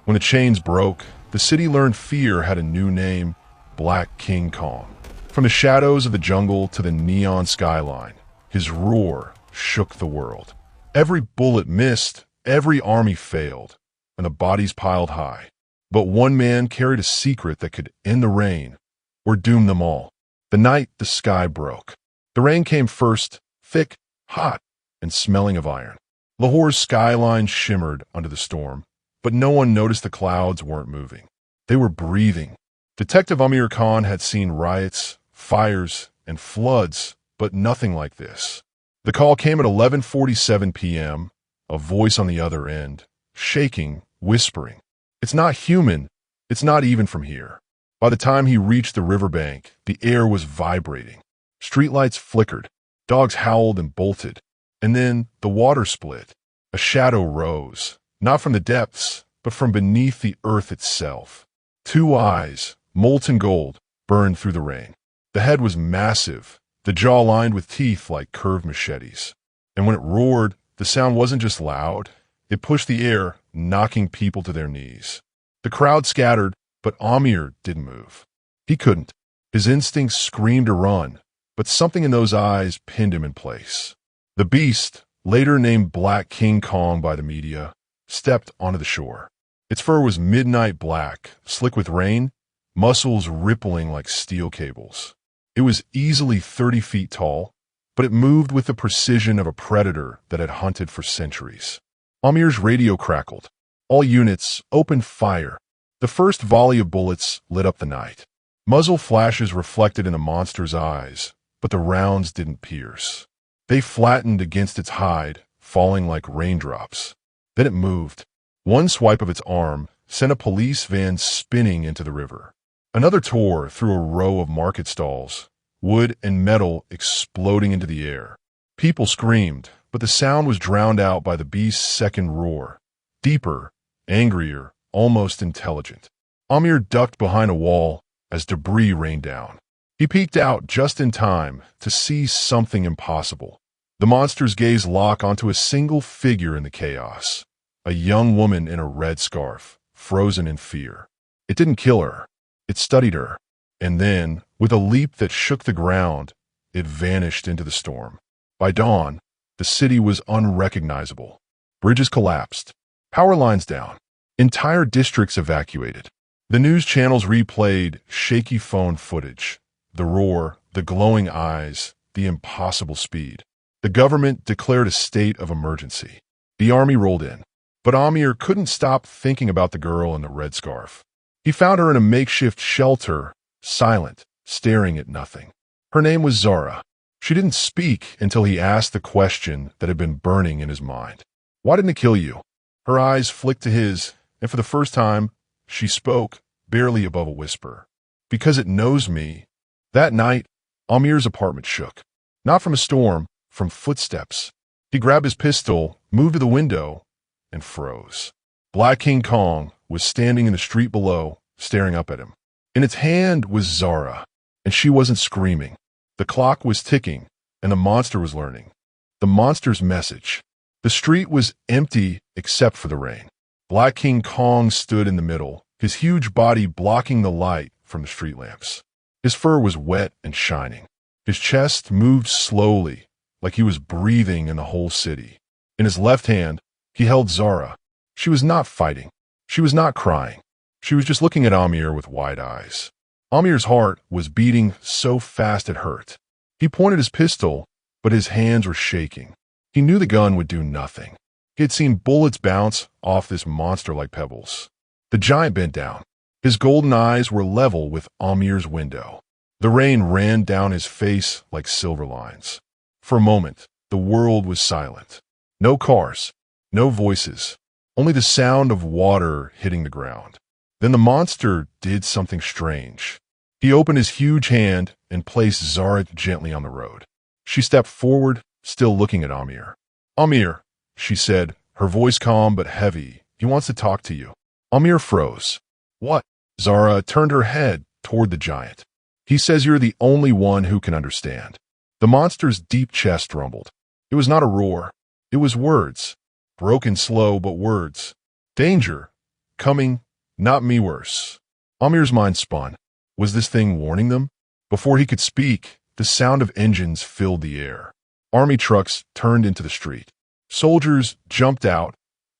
When the chains broke, the city learned fear had a new name: Black King Kong. From the shadows of the jungle to the neon skyline, his roar shook the world. Every bullet missed, every army failed, and the bodies piled high. But one man carried a secret that could end the rain or doom them all. The night the sky broke. The rain came first, thick, hot, and smelling of iron. Lahore's skyline shimmered under the storm, but no one noticed the clouds weren't moving. They were breathing. Detective Amir Khan had seen riots, fires, and floods, but nothing like this. The call came at 11:47 p.m., a voice on the other end, shaking, whispering, "It's not human. It's not even from here." By the time he reached the riverbank, the air was vibrating. Streetlights flickered, dogs howled and bolted, and then the water split. A shadow rose, not from the depths, but from beneath the earth itself. Two eyes, molten gold, burned through the rain. The head was massive, the jaw lined with teeth like curved machetes. And when it roared, the sound wasn't just loud, it pushed the air, knocking people to their knees. The crowd scattered, but Amir didn't move. He couldn't. His instincts screamed to run, but something in those eyes pinned him in place. The beast, later named Black King Kong by the media, stepped onto the shore. Its fur was midnight black, slick with rain, muscles rippling like steel cables. It was easily 30 feet tall, but it moved with the precision of a predator that had hunted for centuries. Amir's radio crackled. All units opened fire. The first volley of bullets lit up the night. Muzzle flashes reflected in the monster's eyes, but the rounds didn't pierce. They flattened against its hide, falling like raindrops. Then it moved. One swipe of its arm sent a police van spinning into the river. Another tore through a row of market stalls, wood and metal exploding into the air. People screamed, but the sound was drowned out by the beast's second roar. Deeper, angrier, almost intelligent. Amir ducked behind a wall as debris rained down. He peeked out just in time to see something impossible. The monster's gaze locked onto a single figure in the chaos. A young woman in a red scarf, frozen in fear. It didn't kill her. It studied her. And then, with a leap that shook the ground, it vanished into the storm. By dawn, the city was unrecognizable. Bridges collapsed. Power lines down. Entire districts evacuated. The news channels replayed shaky phone footage. The roar, the glowing eyes, the impossible speed. The government declared a state of emergency. The army rolled in. But Amir couldn't stop thinking about the girl in the red scarf. He found her in a makeshift shelter, silent, staring at nothing. Her name was Zara. She didn't speak until he asked the question that had been burning in his mind. "Why didn't it kill you?" Her eyes flicked to his, and for the first time, she spoke, barely above a whisper. "Because it knows me." That night, Amir's apartment shook. Not from a storm, from footsteps. He grabbed his pistol, moved to the window, and froze. Black King Kong was standing in the street below, staring up at him. In its hand was Zara, and she wasn't screaming. The clock was ticking, and the monster was learning. The monster's message. The street was empty except for the rain. Black King Kong stood in the middle, his huge body blocking the light from the street lamps. His fur was wet and shining. His chest moved slowly, like he was breathing in the whole city. In his left hand, he held Zara. She was not fighting. She was not crying. She was just looking at Amir with wide eyes. Amir's heart was beating so fast it hurt. He pointed his pistol, but his hands were shaking. He knew the gun would do nothing. He had seen bullets bounce off this monster like pebbles. The giant bent down. His golden eyes were level with Amir's window. The rain ran down his face like silver lines. For a moment, the world was silent. No cars, no voices, only the sound of water hitting the ground. Then the monster did something strange. He opened his huge hand and placed Zara gently on the road. She stepped forward, still looking at Amir. "Amir," she said, her voice calm but heavy. "He wants to talk to you." Amir froze. "What?" Zara turned her head toward the giant. "He says you're the only one who can understand." The monster's deep chest rumbled. It was not a roar. It was words. Broken slow, but words. "Danger. Coming, not me worse. Amir's mind spun. Was this thing warning them? Before he could speak, the sound of engines filled the air. Army trucks turned into the street. Soldiers jumped out,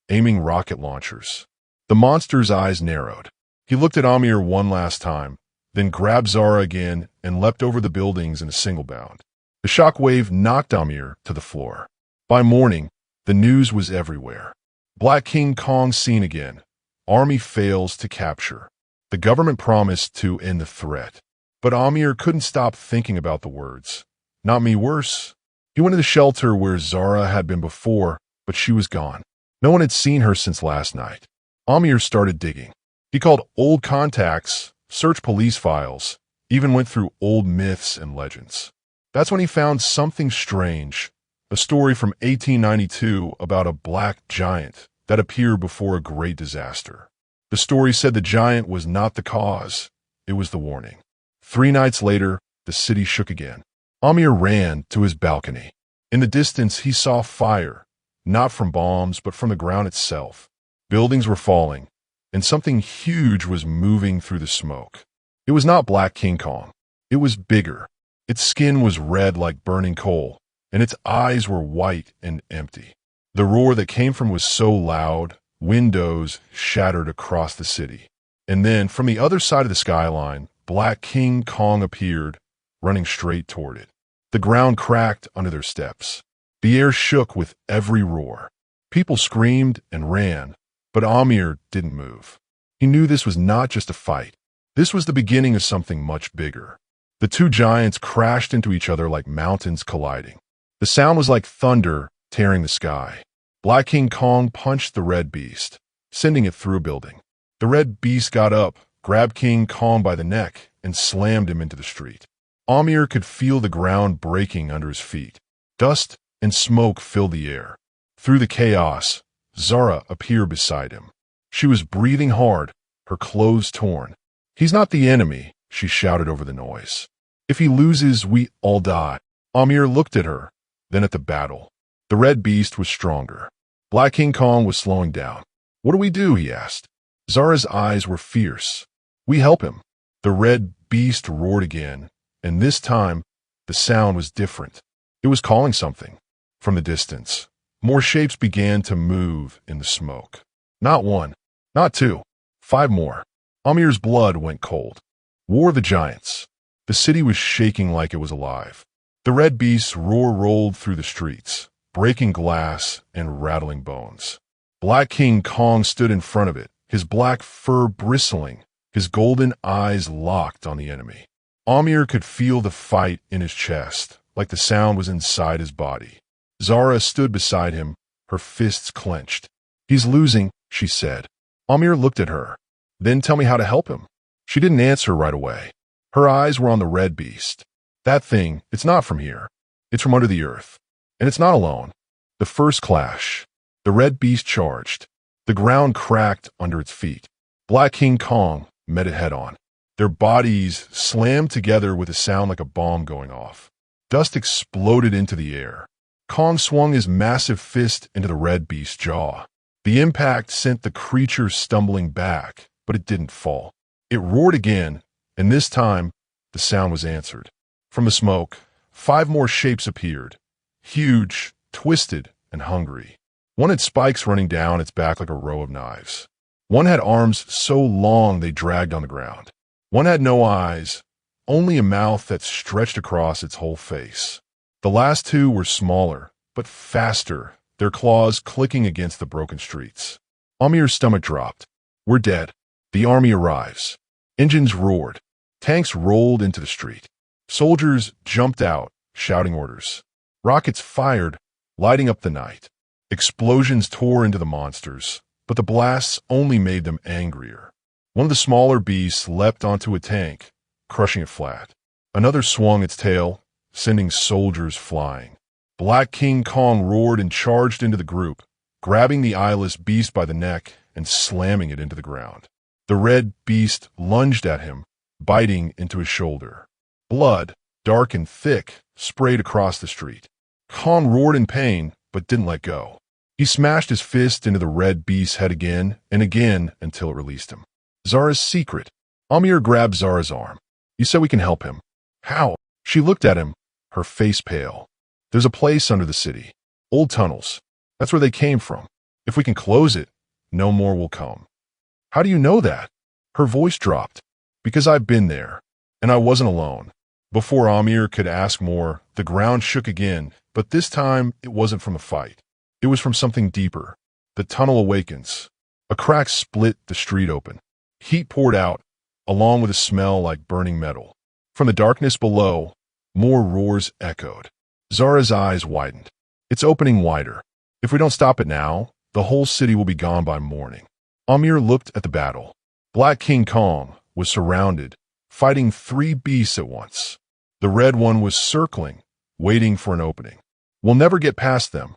aiming rocket launchers. The monster's eyes narrowed. He looked at Amir one last time, then grabbed Zara again and leapt over the buildings in a single bound. The shockwave knocked Amir to the floor. By morning, the news was everywhere. Black King Kong seen again. Army fails to capture. The government promised to end the threat. But Amir couldn't stop thinking about the words. Not me worse. He went to the shelter where Zara had been before, but she was gone. No one had seen her since last night. Amir started digging. He called old contacts, searched police files, even went through old myths and legends. That's when he found something strange, a story from 1892 about a black giant that appeared before a great disaster. The story said the giant was not the cause, it was the warning. 3 nights later, the city shook again. Amir ran to his balcony. In the distance, he saw fire, not from bombs, but from the ground itself. Buildings were falling, and something huge was moving through the smoke. It was not Black King Kong. It was bigger. Its skin was red like burning coal, and its eyes were white and empty. The roar that came from was so loud, windows shattered across the city. And then, from the other side of the skyline, Black King Kong appeared, running straight toward it. The ground cracked under their steps. The air shook with every roar. People screamed and ran, but Amir didn't move. He knew this was not just a fight. This was the beginning of something much bigger. The two giants crashed into each other like mountains colliding. The sound was like thunder tearing the sky. Black King Kong punched the red beast, sending it through a building. The red beast got up, grabbed King Kong by the neck, and slammed him into the street. Amir could feel the ground breaking under his feet. Dust and smoke filled the air. Through the chaos, Zara appeared beside him. She was breathing hard, her clothes torn. "He's not the enemy," she shouted over the noise. "If he loses, we all die." Amir looked at her, then at the battle. The red beast was stronger. Black King Kong was slowing down. "What do we do?" he asked. Zara's eyes were fierce. "We help him." The red beast roared again, and this time, the sound was different. It was calling something. From the distance, more shapes began to move in the smoke. Not one, not two, 5 more. Amir's blood went cold. War of the Giants. The city was shaking like it was alive. The red beast's roar rolled through the streets, breaking glass and rattling bones. Black King Kong stood in front of it, his black fur bristling, his golden eyes locked on the enemy. Amir could feel the fight in his chest, like the sound was inside his body. Zara stood beside him, her fists clenched. "He's losing," she said. Amir looked at her. "Then tell me how to help him." She didn't answer right away. Her eyes were on the red beast. "That thing, it's not from here. It's from under the earth. And it's not alone." The first clash. The red beast charged. The ground cracked under its feet. Black King Kong met it head-on. Their bodies slammed together with a sound like a bomb going off. Dust exploded into the air. Kong swung his massive fist into the red beast's jaw. The impact sent the creature stumbling back, but it didn't fall. It roared again, and this time, the sound was answered. From the smoke, 5 more shapes appeared. Huge, twisted, and hungry. One had spikes running down its back like a row of knives. One had arms so long they dragged on the ground. One had no eyes, only a mouth that stretched across its whole face. The last 2 were smaller, but faster, their claws clicking against the broken streets. Amir's stomach dropped. "We're dead. The army arrives." Engines roared. Tanks rolled into the street. Soldiers jumped out, shouting orders. Rockets fired, lighting up the night. Explosions tore into the monsters, but the blasts only made them angrier. One of the smaller beasts leapt onto a tank, crushing it flat. Another swung its tail, sending soldiers flying. Black King Kong roared and charged into the group, grabbing the eyeless beast by the neck and slamming it into the ground. The red beast lunged at him, biting into his shoulder. Blood, dark and thick, sprayed across the street. Kong roared in pain, but didn't let go. He smashed his fist into the red beast's head again and again until it released him. Zara's secret. Amir grabbed Zara's arm. You said we can help him. How? She looked at him, her face pale. There's a place under the city. Old tunnels. That's where they came from. If we can close it, no more will come. How do you know that? Her voice dropped. Because I've been there, and I wasn't alone. Before Amir could ask more, the ground shook again, but this time it wasn't from a fight. It was from something deeper. The tunnel awakens. A crack split the street open. Heat poured out, along with a smell like burning metal. From the darkness below, more roars echoed. Zara's eyes widened. It's opening wider. If we don't stop it now, the whole city will be gone by morning. Amir looked at the battle. Black King Kong was surrounded, fighting 3 beasts at once. The red one was circling, waiting for an opening. We'll never get past them,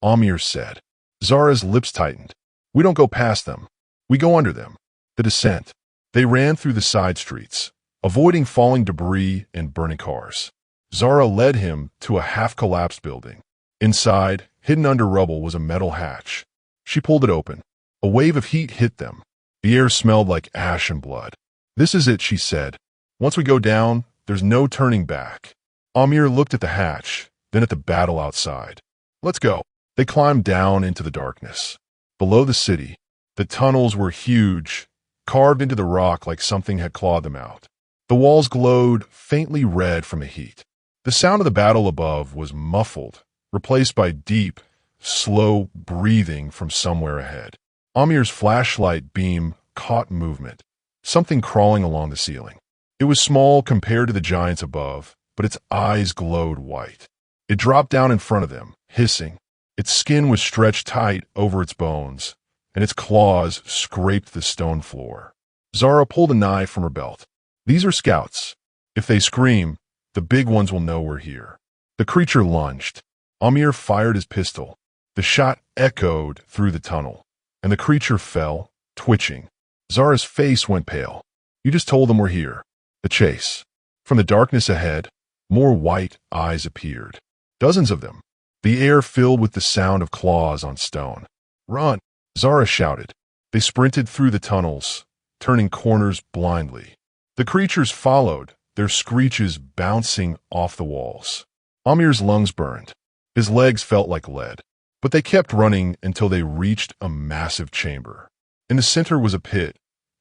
Amir said. Zara's lips tightened. We don't go past them. We go under them. The descent. They ran through the side streets, avoiding falling debris and burning cars. Zara led him to a half-collapsed building. Inside, hidden under rubble, was a metal hatch. She pulled it open. A wave of heat hit them. The air smelled like ash and blood. This is it, she said. Once we go down, there's no turning back. Amir looked at the hatch, then at the battle outside. Let's go. They climbed down into the darkness. Below the city, the tunnels were huge, carved into the rock like something had clawed them out. The walls glowed faintly red from the heat. The sound of the battle above was muffled, replaced by deep, slow breathing from somewhere ahead. Amir's flashlight beam caught movement, something crawling along the ceiling. It was small compared to the giants above, but its eyes glowed white. It dropped down in front of them, hissing. Its skin was stretched tight over its bones, and its claws scraped the stone floor. Zara pulled a knife from her belt. These are scouts. If they scream, the big ones will know we're here. The creature lunged. Amir fired his pistol. The shot echoed through the tunnel, and the creature fell, twitching. Zara's face went pale. You just told them we're here. The chase. From the darkness ahead, more white eyes appeared. Dozens of them. The air filled with the sound of claws on stone. Run! Zara shouted. They sprinted through the tunnels, turning corners blindly. The creatures followed, their screeches bouncing off the walls. Amir's lungs burned. His legs felt like lead. But they kept running until they reached a massive chamber. In the center was a pit,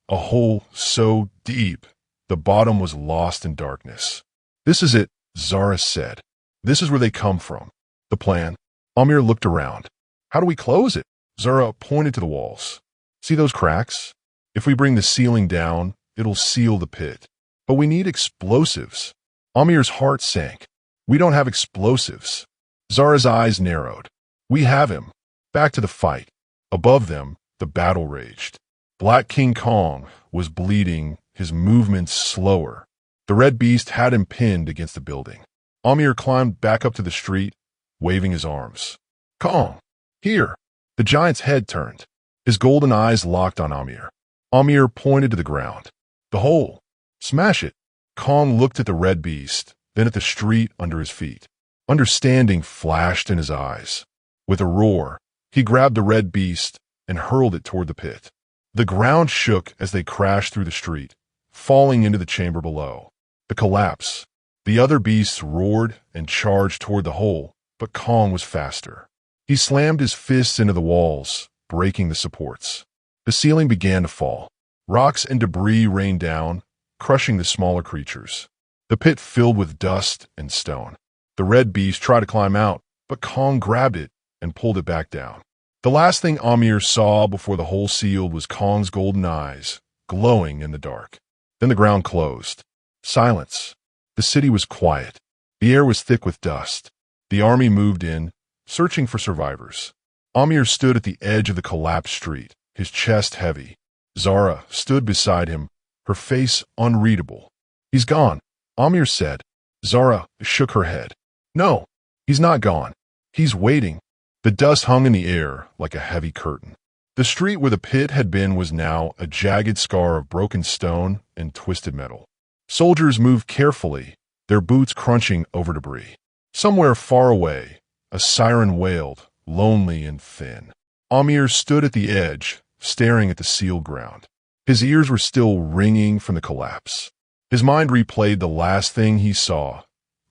a hole so deep the bottom was lost in darkness. This is it, Zara said. This is where they come from. The plan. Amir looked around. How do we close it? Zara pointed to the walls. See those cracks? If we bring the ceiling down, it'll seal the pit. But we need explosives. Amir's heart sank. We don't have explosives. Zara's eyes narrowed. We have him. Back to the fight. Above them, the battle raged. Black King Kong was bleeding, his movements slower. The red beast had him pinned against the building. Amir climbed back up to the street, waving his arms. Kong! Here! The giant's head turned. His golden eyes locked on Amir. Amir pointed to the ground. The hole. Smash it. Kong looked at the red beast, then at the street under his feet. Understanding flashed in his eyes. With a roar, he grabbed the red beast and hurled it toward the pit. The ground shook as they crashed through the street, falling into the chamber below. The collapse. The other beasts roared and charged toward the hole, but Kong was faster. He slammed his fists into the walls, breaking the supports. The ceiling began to fall. Rocks and debris rained down, crushing the smaller creatures. The pit filled with dust and stone. The red beast tried to climb out, but Kong grabbed it and pulled it back down. The last thing Amir saw before the hole sealed was Kong's golden eyes, glowing in the dark. Then the ground closed. Silence. The city was quiet. The air was thick with dust. The army moved in, searching for survivors. Amir stood at the edge of the collapsed street, his chest heavy. Zara stood beside him, her face unreadable. He's gone, Amir said. Zara shook her head. No, he's not gone. He's waiting. The dust hung in the air like a heavy curtain. The street where the pit had been was now a jagged scar of broken stone and twisted metal. Soldiers moved carefully, their boots crunching over debris. Somewhere far away, a siren wailed, lonely and thin. Amir stood at the edge, staring at the sealed ground. His ears were still ringing from the collapse. His mind replayed the last thing he saw,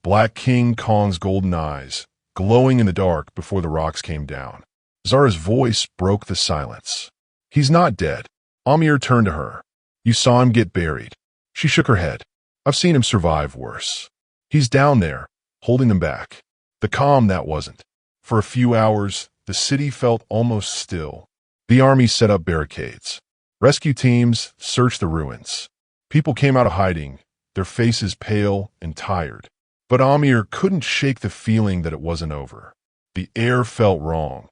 Black King Kong's golden eyes, glowing in the dark before the rocks came down. Zara's voice broke the silence. "He's not dead." Amir turned to her. "You saw him get buried." She shook her head. "I've seen him survive worse. He's down there, holding them back." The calm that wasn't. For a few hours, the city felt almost still. The army set up barricades. Rescue teams searched the ruins. People came out of hiding, their faces pale and tired. But Amir couldn't shake the feeling that it wasn't over. The air felt wrong,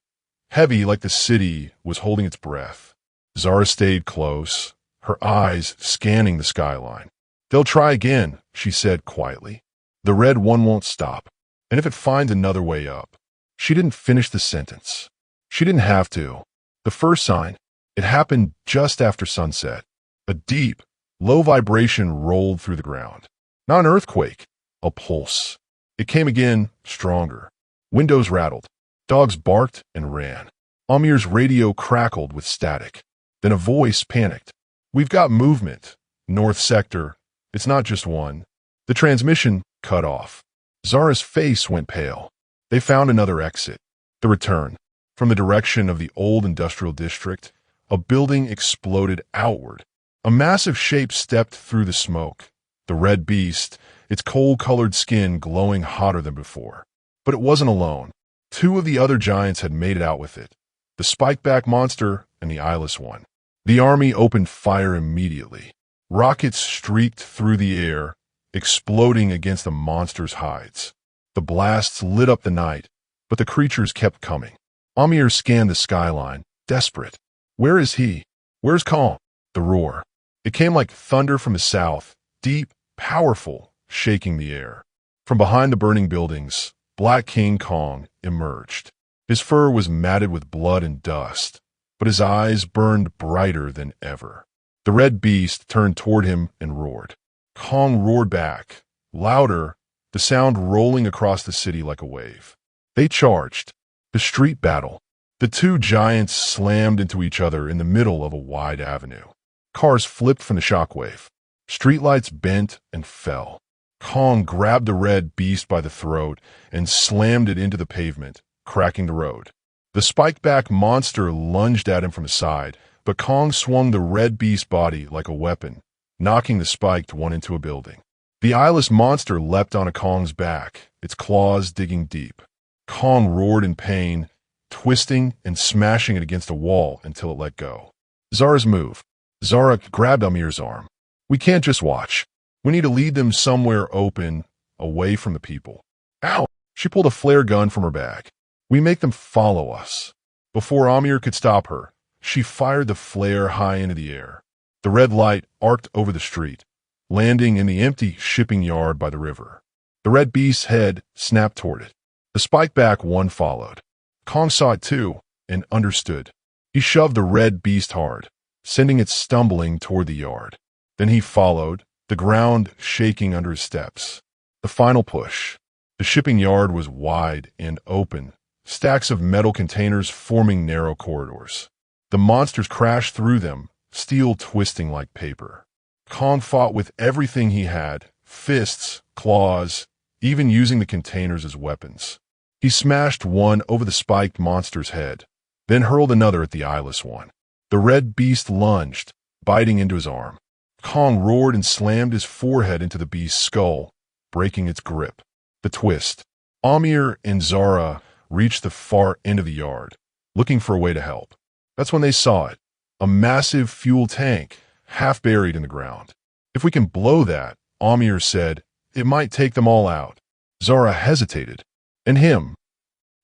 heavy like the city was holding its breath. Zara stayed close, her eyes scanning the skyline. "They'll try again," she said quietly. "The red one won't stop. And if it finds another way up." She didn't finish the sentence. She didn't have to. The first sign, it happened just after sunset. A deep, low vibration rolled through the ground. Not an earthquake, a pulse. It came again, stronger. Windows rattled. Dogs barked and ran. Amir's radio crackled with static. Then a voice panicked. "We've got movement. North sector. It's not just one." The transmission cut off. Zara's face went pale. They found another exit. The return. From the direction of the old industrial district, a building exploded outward. A massive shape stepped through the smoke. The red beast, its coal-colored skin glowing hotter than before. But it wasn't alone. Two of the other giants had made it out with it. The spike-back monster and the eyeless one. The army opened fire immediately. Rockets streaked through the air, exploding against the monster's hides. The blasts lit up the night, but the creatures kept coming. Amir scanned the skyline, desperate. Where is he? Where's Kong? The roar. It came like thunder from the south, deep, powerful, shaking the air. From behind the burning buildings, Black King Kong emerged. His fur was matted with blood and dust, but his eyes burned brighter than ever. The red beast turned toward him and roared. Kong roared back, louder, the sound rolling across the city like a wave. They charged. The street battle. The two giants slammed into each other in the middle of a wide avenue. Cars flipped from the shockwave. Streetlights bent and fell. Kong grabbed the red beast by the throat and slammed it into the pavement, cracking the road. The spike-back monster lunged at him from the side, but Kong swung the red beast body like a weapon, knocking the spiked one into a building. The eyeless monster leapt onto Kong's back, its claws digging deep. Kong roared in pain, twisting and smashing it against a wall until it let go. Zara's move. Zara grabbed Amir's arm. "We can't just watch. We need to lead them somewhere open, away from the people." "Ow!" She pulled a flare gun from her bag. "We make them follow us." Before Amir could stop her, she fired the flare high into the air. The red light arced over the street, landing in the empty shipping yard by the river. The red beast's head snapped toward it. The spike-back one followed. Kong saw it too, and understood. He shoved the red beast hard, sending it stumbling toward the yard. Then he followed, the ground shaking under his steps. The final push. The shipping yard was wide and open, stacks of metal containers forming narrow corridors. The monsters crashed through them, steel twisting like paper. Kong fought with everything he had, fists, claws, even using the containers as weapons. He smashed one over the spiked monster's head, then hurled another at the eyeless one. The red beast lunged, biting into his arm. Kong roared and slammed his forehead into the beast's skull, breaking its grip. The twist. Amir and Zara reached the far end of the yard, looking for a way to help. That's when they saw it, a massive fuel tank, half buried in the ground. "If we can blow that," Amir said, "it might take them all out." Zara hesitated. "And him?"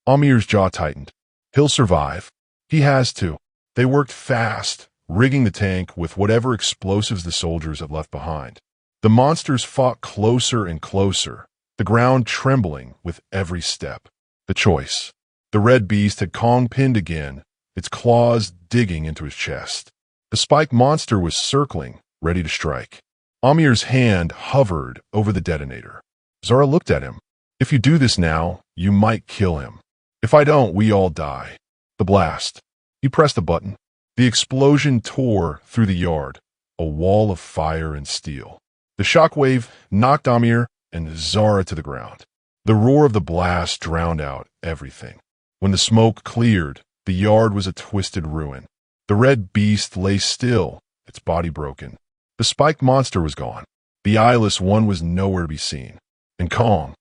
Amir's jaw tightened. "He'll survive. He has to." They worked fast, rigging the tank with whatever explosives the soldiers had left behind. The monsters fought closer and closer, the ground trembling with every step. The choice. The red beast had Kong pinned again, its claws digging into his chest. The spike monster was circling, ready to strike. Amir's hand hovered over the detonator. Zara looked at him. "If you do this now, you might kill him." If I don't, we all die. The blast. He pressed a button. The explosion tore through the yard, a wall of fire and steel. The shockwave knocked Amir and Zara to the ground. The roar of the blast drowned out everything. When the smoke cleared, the yard was a twisted ruin. The red beast lay still, its body broken. The spiked monster was gone. The eyeless one was nowhere to be seen. And Kong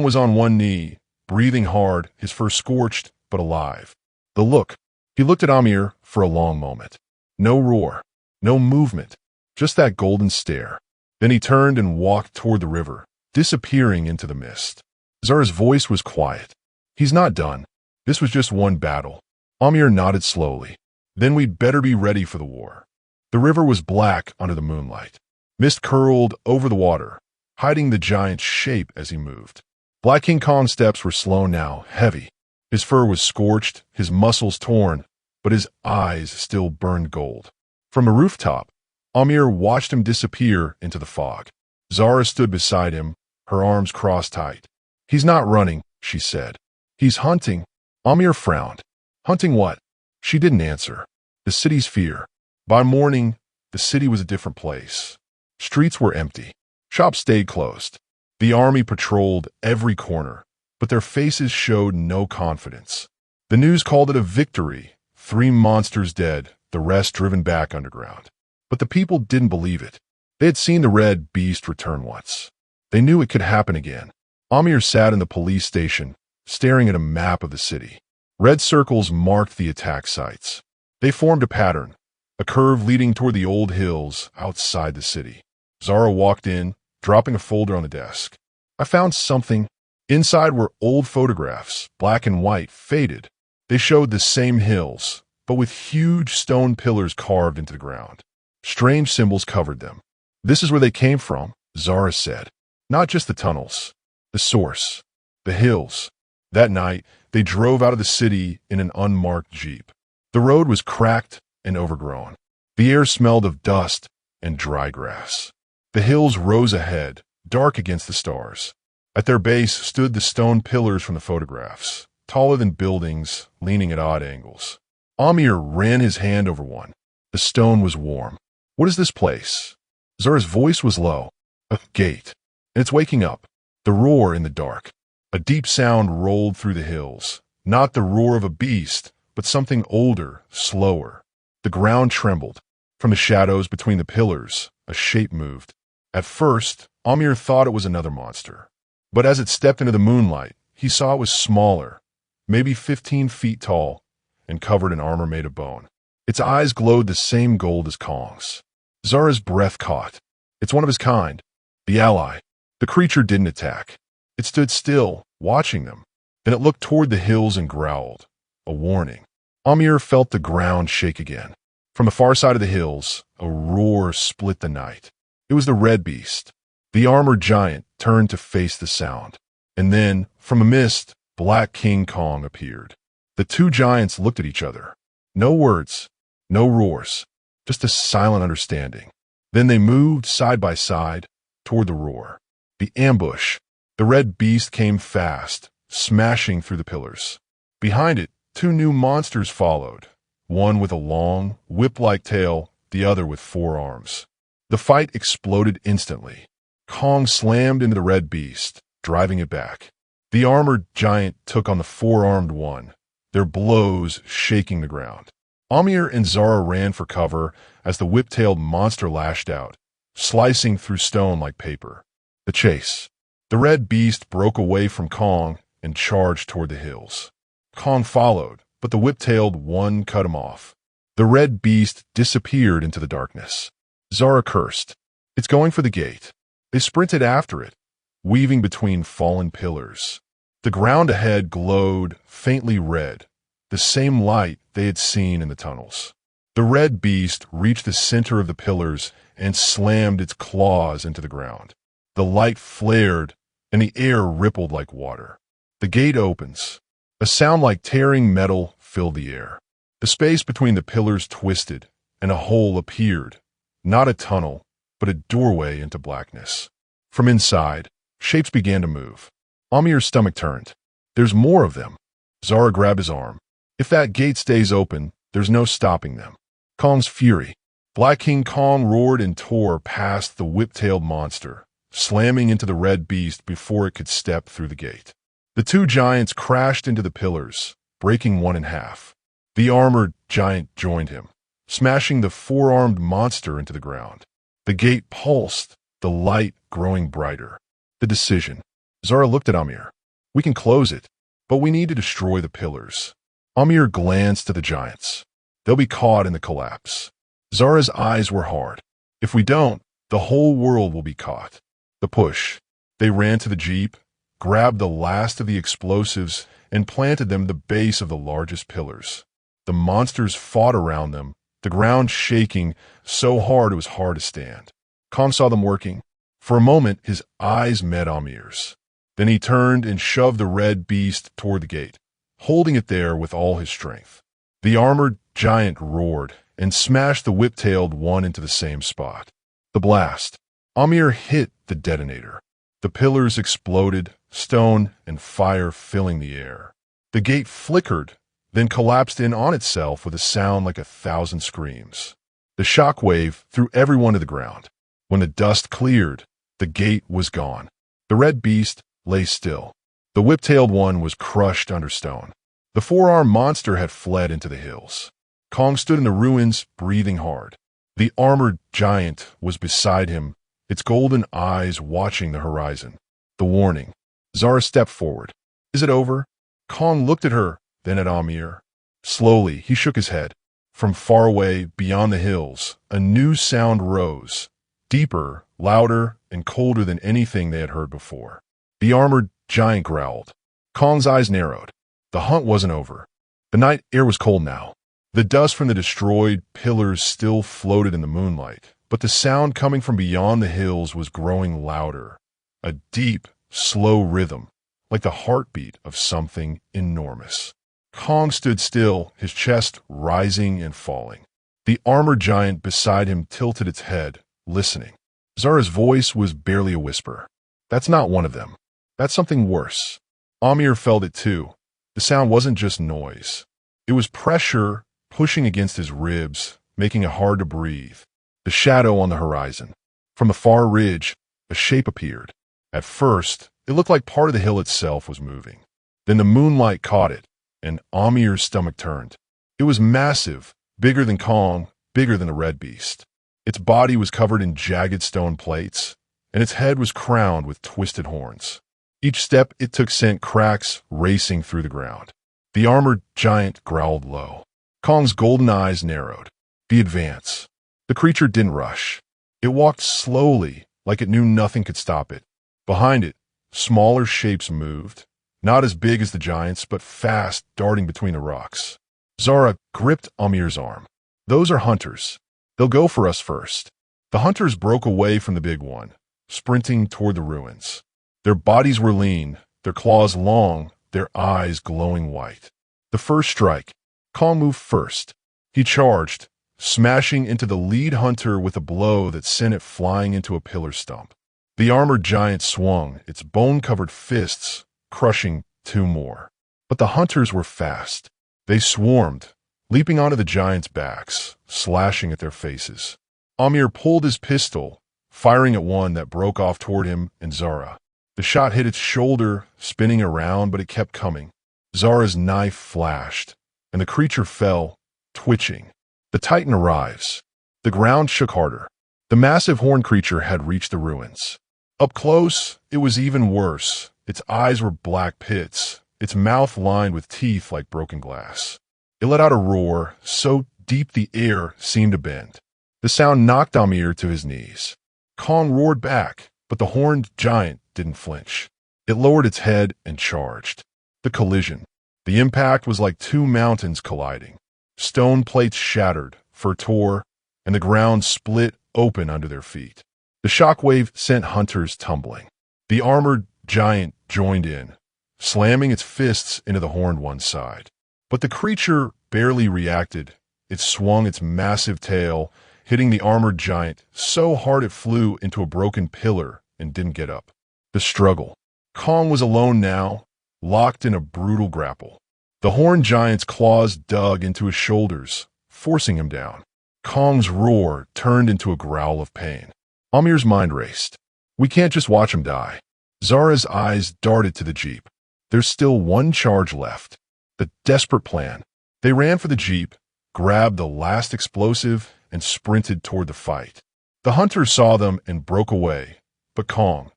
was on one knee, breathing hard, his fur scorched but alive. He looked at Amir for a long moment. No roar, no movement, just that golden stare. Then he turned and walked toward the river, disappearing into the mist. Zara's voice was quiet. He's not done. This was just one battle. Amir nodded slowly. Then we'd better be ready for the war. The river was black under the moonlight. Mist curled over the water, hiding the giant's shape as he moved. Black King Kong's steps were slow now, heavy. His fur was scorched, his muscles torn, but his eyes still burned gold. From a rooftop, Amir watched him disappear into the fog. Zara stood beside him, her arms crossed tight. "He's not running," she said. "He's hunting." Amir frowned. "Hunting what?" She didn't answer. The city's fear. By morning, the city was a different place. Streets were empty. Shops stayed closed. The army patrolled every corner, but their faces showed no confidence. The news called it a victory. 3 monsters dead, the rest driven back underground. But the people didn't believe it. They had seen the red beast return once. They knew it could happen again. Amir sat in the police station, staring at a map of the city. Red circles marked the attack sites. They formed a pattern, a curve leading toward the old hills outside the city. Zara walked in, dropping a folder on the desk. "I found something." Inside were old photographs, black and white, faded. They showed the same hills, but with huge stone pillars carved into the ground. Strange symbols covered them. "This is where they came from," Zara said. "Not just the tunnels. The source. The hills." That night, they drove out of the city in an unmarked jeep. The road was cracked and overgrown. The air smelled of dust and dry grass. The hills rose ahead, dark against the stars. At their base stood the stone pillars from the photographs, taller than buildings, leaning at odd angles. Amir ran his hand over one. The stone was warm. "What is this place?" Zara's voice was low. "A gate. And it's waking up." The roar in the dark. A deep sound rolled through the hills. Not the roar of a beast, but something older, slower. The ground trembled. From the shadows between the pillars, a shape moved. At first, Amir thought it was another monster. But as it stepped into the moonlight, he saw it was smaller, maybe 15 feet tall, and covered in armor made of bone. Its eyes glowed the same gold as Kong's. Zara's breath caught. "It's one of his kind. The ally." The creature didn't attack. It stood still, watching them. Then it looked toward the hills and growled. A warning. Amir felt the ground shake again. From the far side of the hills, a roar split the night. It was the red beast. The armored giant turned to face the sound. And then, from a mist, Black King Kong appeared. The 2 giants looked at each other. No words, no roars, just a silent understanding. Then they moved side by side toward the roar. The ambush. The red beast came fast, smashing through the pillars. Behind it, 2 new monsters followed, one with a long, whip-like tail, the other with 4 arms. The fight exploded instantly. Kong slammed into the red beast, driving it back. The armored giant took on the 4-armed one, their blows shaking the ground. Amir and Zara ran for cover as the whip-tailed monster lashed out, slicing through stone like paper. The chase. The red beast broke away from Kong and charged toward the hills. Kong followed, but the whip-tailed one cut him off. The red beast disappeared into the darkness. Zara cursed. "It's going for the gate." They sprinted after it, weaving between fallen pillars. The ground ahead glowed faintly red, the same light they had seen in the tunnels. The red beast reached the center of the pillars and slammed its claws into the ground. The light flared, and the air rippled like water. The gate opens. A sound like tearing metal filled the air. The space between the pillars twisted, and a hole appeared. Not a tunnel, but a doorway into blackness. From inside, shapes began to move. Amir's stomach turned. "There's more of them." Zara grabbed his arm. If that gate stays open, there's no stopping them. Kong's fury. Black King Kong roared and tore past the whip-tailed monster, slamming into the red beast before it could step through the gate. The two giants crashed into the pillars, breaking one in half. The armored giant joined him, smashing the four-armed monster into the ground. The gate pulsed, the light growing brighter. The decision. Zara looked at Amir. We can close it, but we need to destroy the pillars. Amir glanced at the giants. They'll be caught in the collapse. Zara's eyes were hard. If we don't, the whole world will be caught. The push. They ran to the jeep, grabbed the last of the explosives, and planted them at the base of the largest pillars. The monsters fought around them, the ground shaking so hard it was hard to stand. Kong saw them working. For a moment, his eyes met Amir's. Then he turned and shoved the red beast toward the gate, holding it there with all his strength. The armored giant roared and smashed the whip-tailed one into the same spot. The blast. Amir hit the detonator. The pillars exploded, stone and fire filling the air. The gate flickered, then collapsed in on itself with a sound like 1,000 screams. The shockwave threw everyone to the ground. When the dust cleared, the gate was gone. The red beast lay still. The whip-tailed one was crushed under stone. The four-armed monster had fled into the hills. Kong stood in the ruins, breathing hard. The armored giant was beside him, its golden eyes watching the horizon. The warning. Zara stepped forward. Is it over? Kong looked at her, then at Amir. Slowly, he shook his head. From far away, beyond the hills, a new sound rose, deeper, louder, and colder than anything they had heard before. The armored giant growled. Kong's eyes narrowed. The hunt wasn't over. The night air was cold now. The dust from the destroyed pillars still floated in the moonlight, but the sound coming from beyond the hills was growing louder. A deep, slow rhythm, like the heartbeat of something enormous. Kong stood still, his chest rising and falling. The armored giant beside him tilted its head, listening. Zara's voice was barely a whisper. That's not one of them. That's something worse. Amir felt it too. The sound wasn't just noise. It was pressure pushing against his ribs, making it hard to breathe. The shadow on the horizon. From the far ridge, a shape appeared. At first, it looked like part of the hill itself was moving. Then the moonlight caught it, and Amir's stomach turned. It was massive, bigger than Kong, bigger than the red beast. Its body was covered in jagged stone plates, and its head was crowned with twisted horns. Each step it took sent cracks racing through the ground. The armored giant growled low. Kong's golden eyes narrowed. The advance. The creature didn't rush. It walked slowly, like it knew nothing could stop it. Behind it, smaller shapes moved, not as big as the giants, but fast, darting between the rocks. Zara gripped Amir's arm. Those are hunters. They'll go for us first. The hunters broke away from the big one, sprinting toward the ruins. Their bodies were lean, their claws long, their eyes glowing white. The first strike. Kong moved first. He charged, smashing into the lead hunter with a blow that sent it flying into a pillar stump. The armored giant swung, its bone-covered fists crushing two more. But the hunters were fast. They swarmed, leaping onto the giants' backs, slashing at their faces. Amir pulled his pistol, firing at one that broke off toward him and Zara. The shot hit its shoulder, spinning around, but it kept coming. Zara's knife flashed, and the creature fell, twitching. The Titan arrives. The ground shook harder. The massive horned creature had reached the ruins. Up close, it was even worse. Its eyes were black pits, its mouth lined with teeth like broken glass. It let out a roar, so deep the air seemed to bend. The sound knocked Amir to his knees. Kong roared back, but the horned giant didn't flinch. It lowered its head and charged. The collision. The impact was like two mountains colliding. Stone plates shattered, fur tore, and the ground split open under their feet. The shockwave sent hunters tumbling. The armored giant joined in, slamming its fists into the horned one's side. But the creature barely reacted. It swung its massive tail, hitting the armored giant so hard it flew into a broken pillar and didn't get up. The struggle. Kong was alone now, locked in a brutal grapple. The horned giant's claws dug into his shoulders, forcing him down. Kong's roar turned into a growl of pain. Amir's mind raced. We can't just watch him die. Zara's eyes darted to the jeep. There's still one charge left. The desperate plan. They ran for the jeep, grabbed the last explosive, and sprinted toward the fight. The hunters saw them and broke away, but Kong,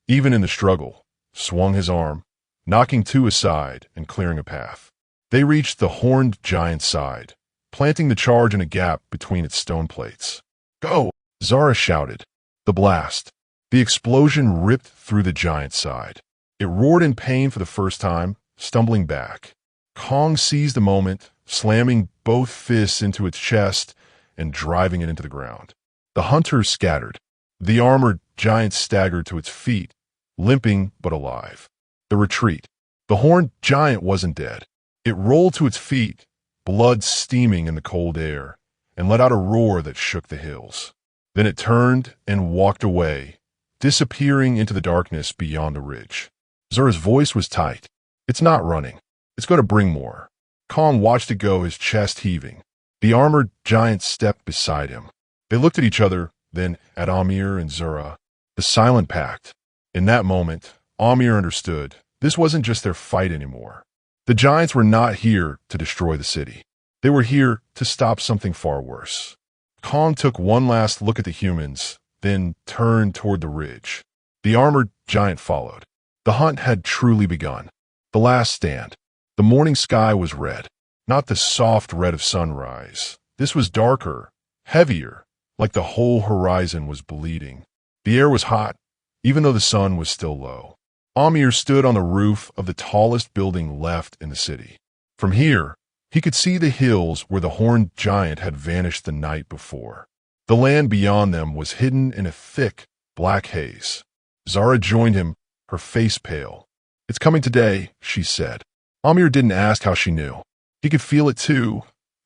even in the struggle, swung his arm, knocking two aside and clearing a path. They reached the horned giant's side, planting the charge in a gap between its stone plates. Go! Zara shouted. The blast. The explosion ripped through the giant's side. It roared in pain for the first time, stumbling back. Kong seized the moment, slamming both fists into its chest and driving it into the ground. The hunters scattered. The armored giant staggered to its feet, limping but alive. The retreat. The horned giant wasn't dead. It rolled to its feet, blood steaming in the cold air, and let out a roar that shook the hills. Then it turned and walked away, disappearing into the darkness beyond the ridge. Zara's voice was tight. It's not running. It's going to bring more. Kong watched it go, his chest heaving. The armored giant stepped beside him. They looked at each other, then at Amir and Zara, the silent pact. In that moment, Amir understood this wasn't just their fight anymore. The giants were not here to destroy the city. They were here to stop something far worse. Kong took one last look at the humans, then turned toward the ridge. The armored giant followed. The hunt had truly begun. The last stand. The morning sky was red, not the soft red of sunrise. This was darker, heavier, like the whole horizon was bleeding. The air was hot, even though the sun was still low. Amir stood on the roof of the tallest building left in the city. From here, he could see the hills where the horned giant had vanished the night before. The land beyond them was hidden in a thick, black haze. Zara joined him, her face pale. It's coming today, she said. Amir didn't ask how she knew. He could feel it too,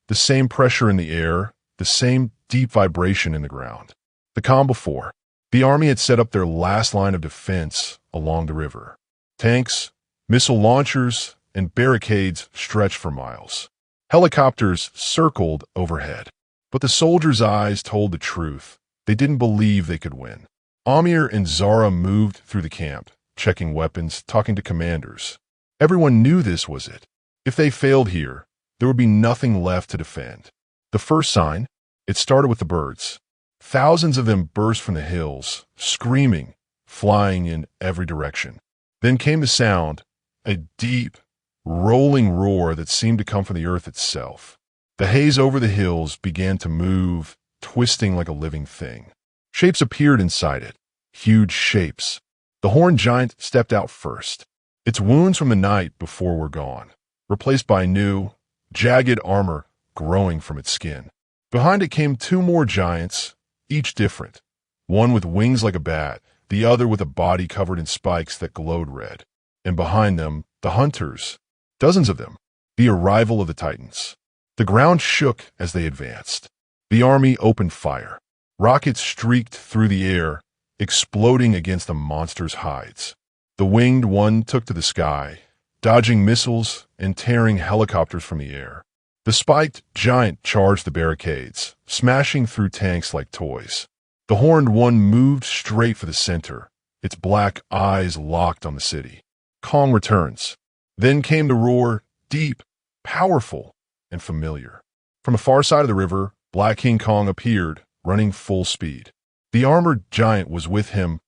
the same pressure in the air, the same deep vibration in the ground. The calm before. The army had set up their last line of defense along the river. Tanks, missile launchers, and barricades stretched for miles. Helicopters circled overhead. But the soldiers' eyes told the truth. They didn't believe they could win. Amir and Zara moved through the camp, checking weapons, talking to commanders. Everyone knew this was it. If they failed here, there would be nothing left to defend. The first sign, it started with the birds. Thousands of them burst from the hills, screaming, flying in every direction. Then came the sound, a deep, rolling roar that seemed to come from the earth itself. The haze over the hills began to move, twisting like a living thing. Shapes appeared inside it, huge shapes. The horned giant stepped out first. Its wounds from the night before were gone, replaced by new, jagged armor growing from its skin. Behind it came two more giants, each different. One with wings like a bat, the other with a body covered in spikes that glowed red. And behind them, the hunters, dozens of them, the arrival of the Titans. The ground shook as they advanced. The army opened fire. Rockets streaked through the air, exploding against the monsters' hides. The winged one took to the sky, dodging missiles and tearing helicopters from the air. The spiked giant charged the barricades, smashing through tanks like toys. The horned one moved straight for the center, its black eyes locked on the city. Kong returns. Then came the roar, deep, powerful, and familiar. From the far side of the river, Black King Kong appeared, running full speed. The armored giant was with him,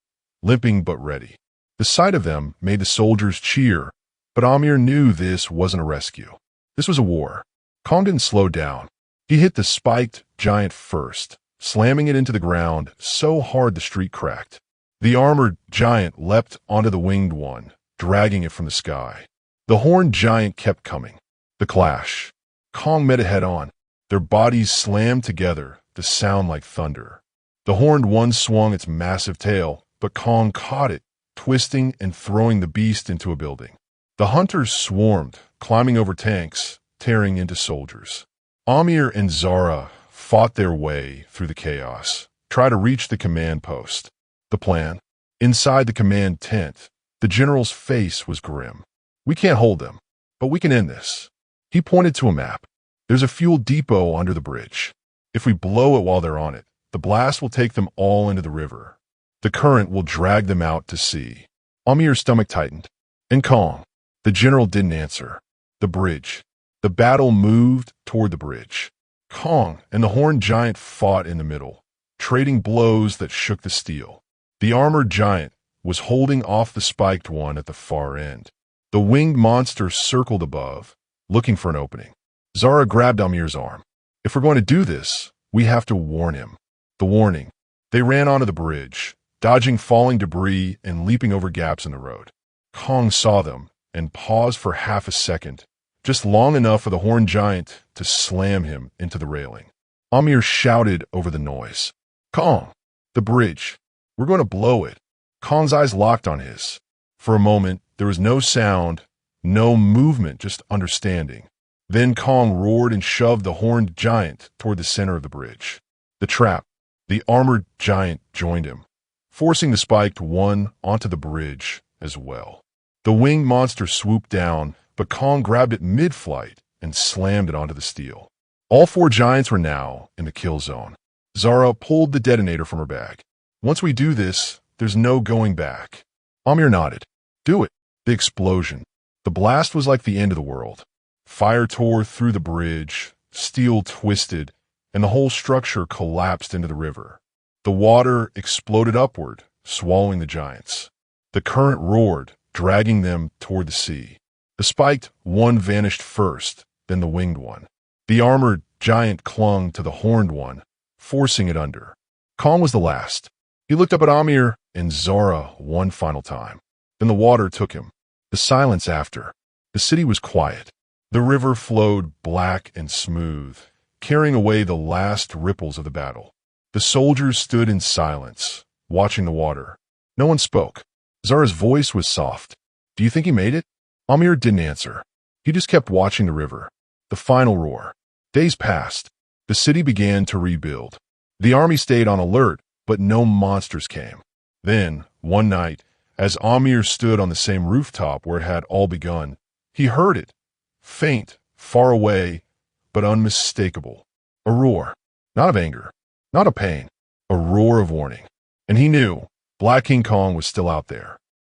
limping but ready. The sight of them made the soldiers cheer, but Amir knew this wasn't a rescue. This was a war. Kong didn't slow down. He hit the spiked giant first, slamming it into the ground so hard the street cracked. The armored giant leapt onto the winged one, dragging it from the sky. The horned giant kept coming. The clash. Kong met it head on. Their bodies slammed together to sound like thunder. The horned one swung its massive tail, but Kong caught it, twisting and throwing the beast into a building. The hunters swarmed, climbing over tanks, tearing into soldiers. Amir and Zara fought their way through the chaos, trying to reach the command post. The plan? Inside the command tent, the general's face was grim. We can't hold them, but we can end this. He pointed to a map. There's a fuel depot under the bridge. If we blow it while they're on it, the blast will take them all into the river. The current will drag them out to sea. Amir's stomach tightened. And Kong. The general didn't answer. The bridge. The battle moved toward the bridge. Kong and the horned giant fought in the middle, trading blows that shook the steel. The armored giant was holding off the spiked one at the far end. The winged monster circled above, looking for an opening. Zara grabbed Amir's arm. If we're going to do this, we have to warn him. The warning. They ran onto the bridge, dodging falling debris and leaping over gaps in the road. Kong saw them and paused for half a second, just long enough for the horned giant to slam him into the railing. Amir shouted over the noise. Kong, the bridge. We're going to blow it. Kong's eyes locked on his. For a moment, there was no sound, no movement, just understanding. Then Kong roared and shoved the horned giant toward the center of the bridge. The trap. The armored giant joined him, forcing the spiked one onto the bridge as well. The winged monster swooped down, but Kong grabbed it mid-flight and slammed it onto the steel. All four giants were now in the kill zone. Zara pulled the detonator from her bag. Once we do this, there's no going back. Amir nodded. Do it. The explosion. The blast was like the end of the world. Fire tore through the bridge, steel twisted, and the whole structure collapsed into the river. The water exploded upward, swallowing the giants. The current roared, dragging them toward the sea. The spiked one vanished first, then the winged one. The armored giant clung to the horned one, forcing it under. Kong was the last. He looked up at Amir and Zara one final time. Then the water took him. The silence after. The city was quiet. The river flowed black and smooth, carrying away the last ripples of the battle. The soldiers stood in silence, watching the water. No one spoke. Zara's voice was soft. Do you think he made it? Amir didn't answer. He just kept watching the river. The final roar. Days passed. The city began to rebuild. The army stayed on alert, but no monsters came. Then, one night, as Amir stood on the same rooftop where it had all begun, he heard it. Faint, far away, but unmistakable. A roar. Not of anger. Not of pain. A roar of warning. And he knew Black King Kong was still out there.